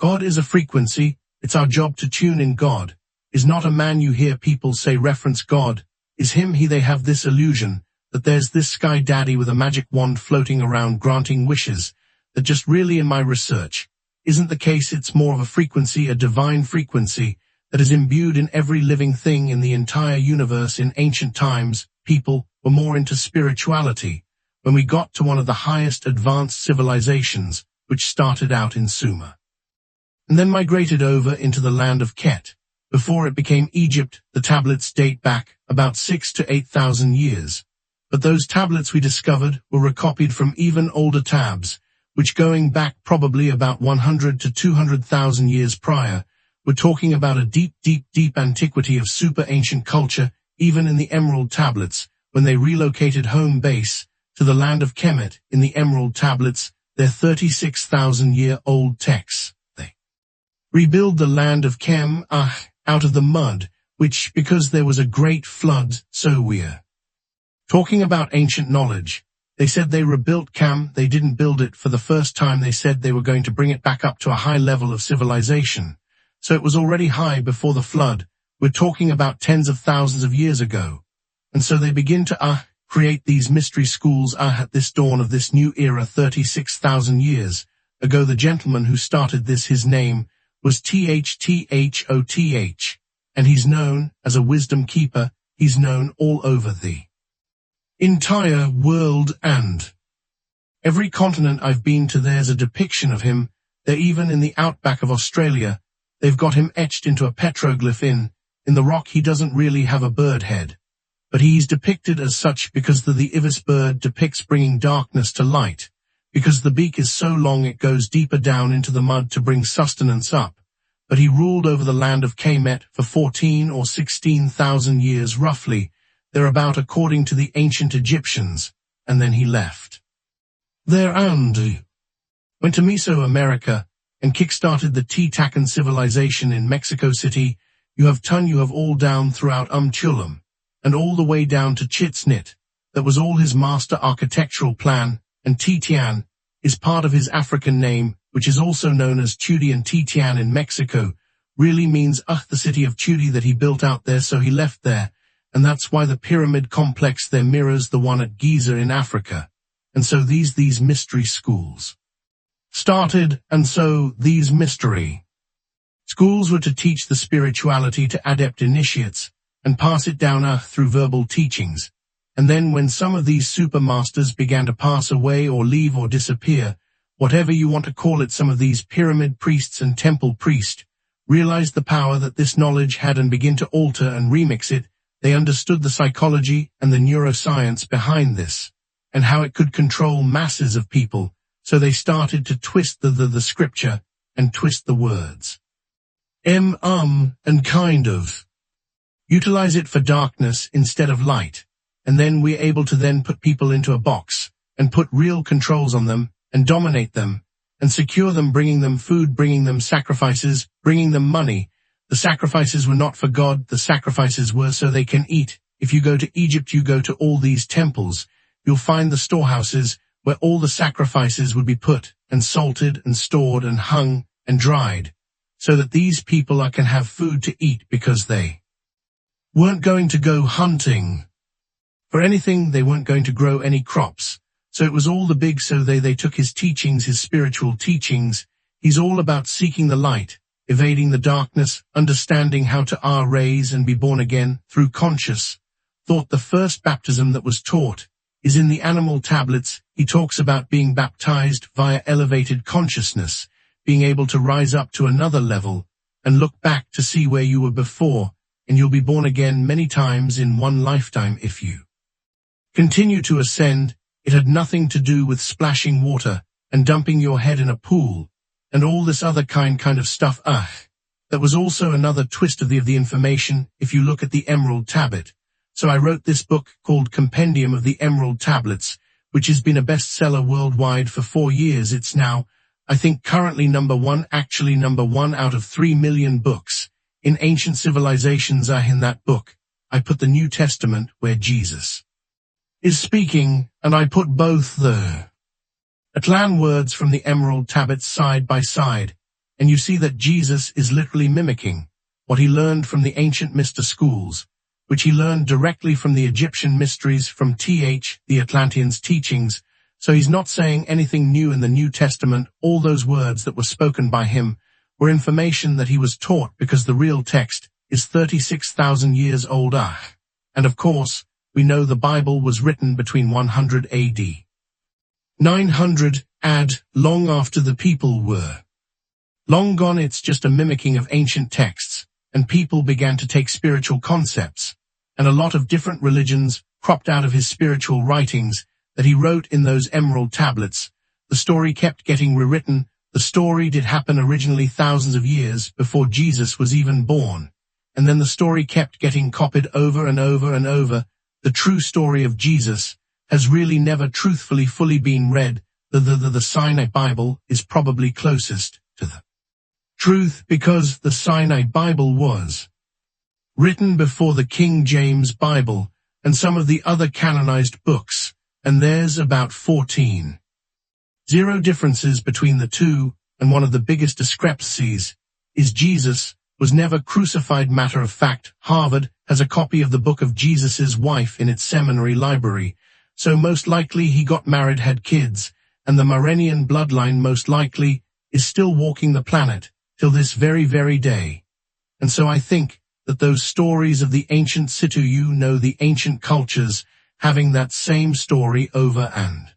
God is a frequency. It's our job to tune in. God is not a man. You hear people say reference God is him, he. They have this illusion that there's this sky daddy with a magic wand floating around granting wishes. That just really, in my research, isn't the case. It's more of a frequency, a divine frequency that is imbued in every living thing in the entire universe. In ancient times, people were more into spirituality when we got to one of the highest advanced civilizations, which started out in Sumer and then migrated over into the land of Ket. Before it became Egypt, the tablets date back about 6,000 to 8,000 years. But those tablets we discovered were recopied from even older tabs, which going back probably about 100 to 200,000 years prior. We're talking about a deep antiquity of super ancient culture, even in the Emerald Tablets. When they relocated home base to the land of Kemet in the Emerald Tablets, their 36,000-year-old texts, they rebuild the land of Kem out of the mud, which because there was a great flood. So we're talking about ancient knowledge. They said they rebuilt Cam. They didn't build it for the first time. They said they were going to bring it back up to a high level of civilization. So it was already high before the flood. We're talking about tens of thousands of years ago. And so they begin to create these mystery schools at this dawn of this new era 36,000 years ago. The gentleman who started this, his name was Thoth, and he's known as a wisdom keeper. He's known all over the entire world, and every continent I've been to, there's a depiction of him. They're even in the outback of Australia. They've got him etched into a petroglyph in the rock. He doesn't really have a bird head, but he's depicted as such because the ibis bird depicts bringing darkness to light, because the beak is so long it goes deeper down into the mud to bring sustenance up. But he ruled over the land of Kemet for 14 or 16,000 years roughly, thereabout according to the ancient Egyptians, and then he left there and went to Mesoamerica and kick-started the Titacan civilization in Mexico City. You have all down throughout Chulam, and all the way down to Chichen. That was all his master architectural plan, and Titian is part of his African name, which is also known as Tudi, and Titian in Mexico really means the city of Tudi that he built out there. So he left there, and that's why the pyramid complex there mirrors the one at Giza in Africa. And so these mystery schools started, and so these mystery schools were to teach the spirituality to adept initiates and pass it down through verbal teachings. And then when some of these supermasters began to pass away or leave or disappear, whatever you want to call it, some of these pyramid priests and temple priests realized the power that this knowledge had and begin to alter and remix it. They understood the psychology and the neuroscience behind this and how it could control masses of people. So they started to twist the scripture and twist the words and kind of utilize it for darkness instead of light. And then we're able to then put people into a box and put real controls on them and dominate them and secure them, bringing them food, bringing them sacrifices, bringing them money. The sacrifices were not for God. The sacrifices were so they can eat. If you go to Egypt, you go to all these temples, you'll find the storehouses where all the sacrifices would be put and salted and stored and hung and dried so that these people can have food to eat, because they weren't going to go hunting for anything. They weren't going to grow any crops. So it was all the big, so they took his teachings, his spiritual teachings. He's all about seeking the light, evading the darkness, understanding how to raise and be born again through conscious thought. The first baptism that was taught is in the animal tablets. He talks about being baptized via elevated consciousness, being able to rise up to another level and look back to see where you were before, and you'll be born again many times in one lifetime if you continue to ascend. It had nothing to do with splashing water and dumping your head in a pool and all this other kind of stuff. That was also another twist of the information if you look at the Emerald Tablet. So I wrote this book called Compendium of the Emerald Tablets, which has been a bestseller worldwide for 4 years. It's now, I think, currently number one out of 3 million books in ancient civilizations. In that book, I put the New Testament where Jesus is speaking, and I put both the Atlan words from the Emerald Tablets side by side, and you see that Jesus is literally mimicking what he learned from the ancient Mr. schools, which he learned directly from the Egyptian mysteries from the Atlanteans' teachings. So he's not saying anything new in the New Testament. All those words that were spoken by him were information that he was taught, because the real text is 36,000 years old. And of course, we know the Bible was written between 100 AD. 900 AD, long after the people were long gone. It's just a mimicking of ancient texts, and people began to take spiritual concepts, and a lot of different religions cropped out of his spiritual writings that he wrote in those emerald tablets. The story kept getting rewritten. The story did happen originally thousands of years before Jesus was even born, and then the story kept getting copied over and over and over. The true story of Jesus has really never truthfully fully been read. The Sinai Bible is probably closest to the truth, because the Sinai Bible was written before the King James Bible and some of the other canonized books, and there's about 14 differences between the two, and one of the biggest discrepancies is Jesus was never crucified. Matter of fact, Harvard has a copy of the book of Jesus's wife in its seminary library, so most likely he got married, had kids, and the Marenian bloodline most likely is still walking the planet till this very, very day. And so I think that those stories of the ancient situ, the ancient cultures, having that same story over and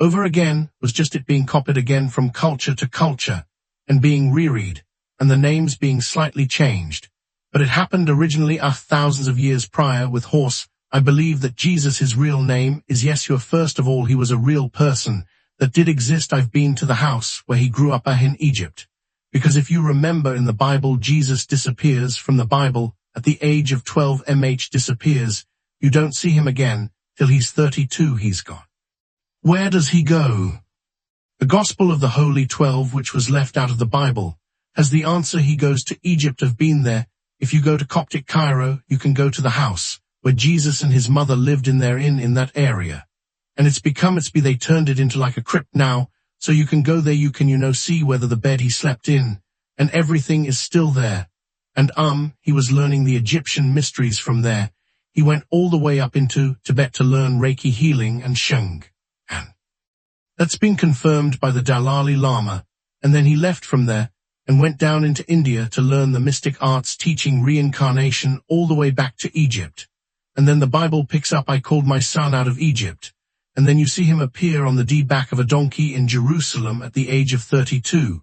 over again, was just it being copied again from culture to culture, and being reread, and the names being slightly changed. But it happened originally thousands of years prior with horse. I believe that Jesus, his real name is Yeshua. First of all, he was a real person that did exist. I've been to the house where he grew up in Egypt. Because if you remember in the Bible, Jesus disappears from the Bible at the age of 12 disappears. You don't see him again till he's 32. He's gone. Where does he go? The Gospel of the Holy 12, which was left out of the Bible, has the answer. He goes to Egypt. I've been there. If you go to Coptic Cairo, you can go to the house where Jesus and his mother lived in their inn in that area. And they turned it into like a crypt now, so you can go there, you can, see whether the bed he slept in, and everything is still there. And he was learning the Egyptian mysteries from there. He went all the way up into Tibet to learn Reiki healing and Shung. And that's been confirmed by the Dalai Lama. And then he left from there and went down into India to learn the mystic arts, teaching reincarnation all the way back to Egypt. And then the Bible picks up, I called my son out of Egypt. And then you see him appear on the back of a donkey in Jerusalem at the age of 32.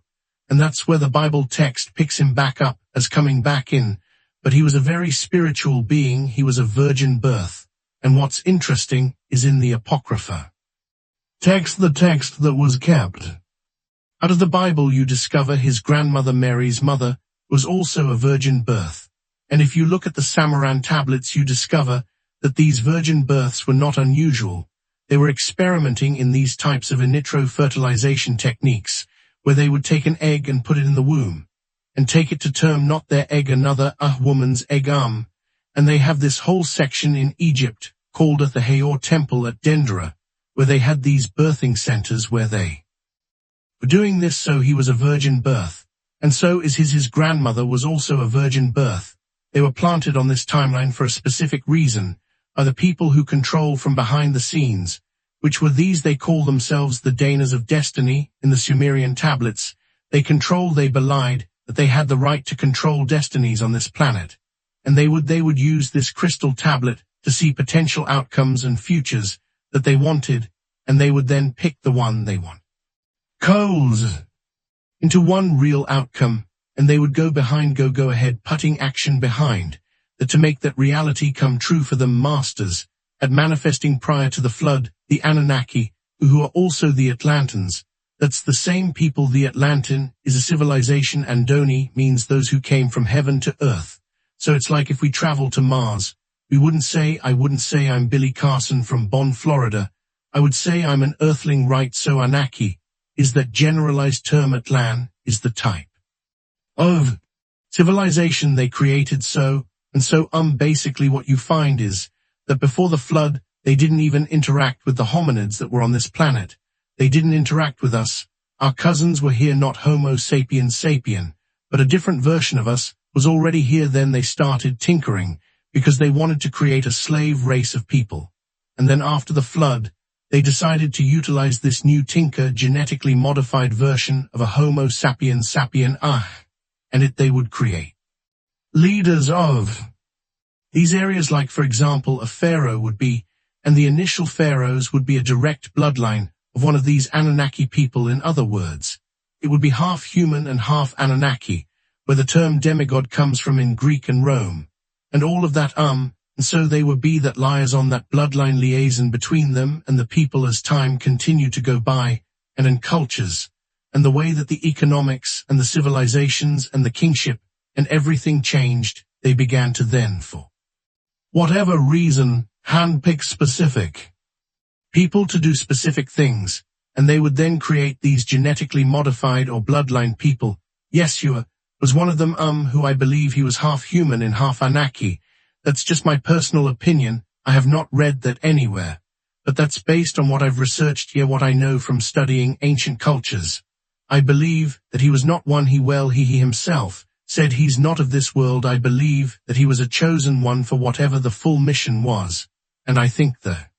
And that's where the Bible text picks him back up as coming back in. But he was a very spiritual being. He was a virgin birth. And what's interesting is in the Apocrypha text, the text that was kept out of the Bible, you discover his grandmother Mary's mother was also a virgin birth. And if you look at the Samaran tablets, you discover that these virgin births were not unusual. They were experimenting in these types of in vitro fertilization techniques, where they would take an egg and put it in the womb, and take it to term not their egg, another woman's egg. And they have this whole section in Egypt called the Hayor Temple at Dendera, where they had these birthing centers where they were doing this. So he was a virgin birth, and so is his grandmother was also a virgin birth. They were planted on this timeline for a specific reason by the people who control from behind the scenes, which were these. They call themselves the Danas of Destiny in the Sumerian tablets. They belied that they had the right to control destinies on this planet, and they would use this crystal tablet to see potential outcomes and futures that they wanted, and they would then pick the one they want coals into one real outcome, and they would go ahead putting action behind that to make that reality come true for them. Masters at manifesting prior to the flood, the Anunnaki, who are also the Atlantans. That's the same people. The Atlantan is a civilization. Andoni means those who came from heaven to earth. So it's like if we travel to Mars, I wouldn't say I'm Billy Carson from Bonn, Florida. I would say I'm an earthling, right? So Anunnaki is that generalized term. Atlan is the type of civilization they created. Basically what you find is that before the flood, they didn't even interact with the hominids that were on this planet. They didn't interact with us. Our cousins were here, not Homo sapiens sapien, but a different version of us was already here. Then they started tinkering because they wanted to create a slave race of people. And then after the flood, they decided to utilize this new tinker genetically modified version of a Homo sapiens sapien, and they would create leaders of these areas, like for example a pharaoh would be, and the initial pharaohs would be a direct bloodline of one of these Anunnaki people. In other words, it would be half human and half Anunnaki, where the term demigod comes from in Greek and Rome, and all of that and so they would be that liars on that bloodline liaison between them and the people as time continued to go by, and in cultures, and the way that the economics and the civilizations and the kingship and everything changed, they began to then, for whatever reason, handpick specific people to do specific things, and they would then create these genetically modified or bloodline people. Yeshua was one of them, who I believe he was half human and half Anunnaki. That's just my personal opinion. I have not read that anywhere, but that's based on what I've researched here, what I know from studying ancient cultures. I believe that he was not one. He himself said he's not of this world. I believe that he was a chosen one for whatever the full mission was, and I think the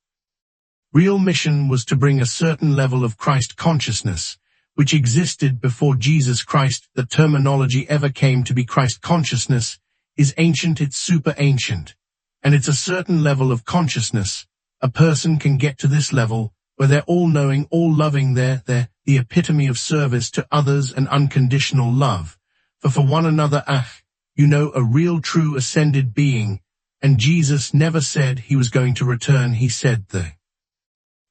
real mission was to bring a certain level of Christ consciousness, which existed before Jesus Christ. The terminology ever came to be Christ consciousness is ancient, it's super ancient, and it's a certain level of consciousness. A person can get to this level where they're all-knowing, all-loving, they're the epitome of service to others and unconditional love for one another. A real true ascended being. And Jesus never said he was going to return. He said the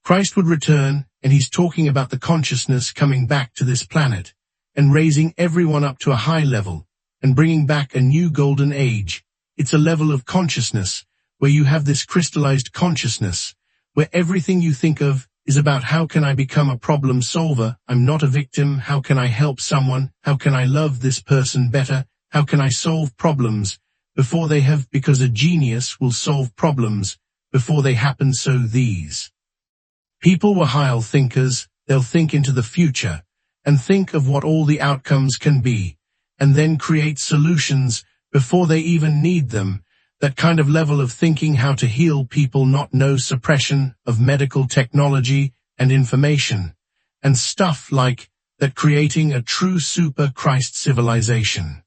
Christ would return, and he's talking about the consciousness coming back to this planet and raising everyone up to a high level and bringing back a new golden age. It's a level of consciousness where you have this crystallized consciousness where everything you think of is about how can I become a problem solver. I'm not a victim. How can I help someone? How can I love this person better? How can I solve problems before they have? Because a genius will solve problems before they happen. So these people were high thinkers. They'll think into the future and think of what all the outcomes can be, and then create solutions before they even need them. That kind of level of thinking, how to heal people, not no suppression of medical technology and information, and stuff like that, creating a true super Christ civilization.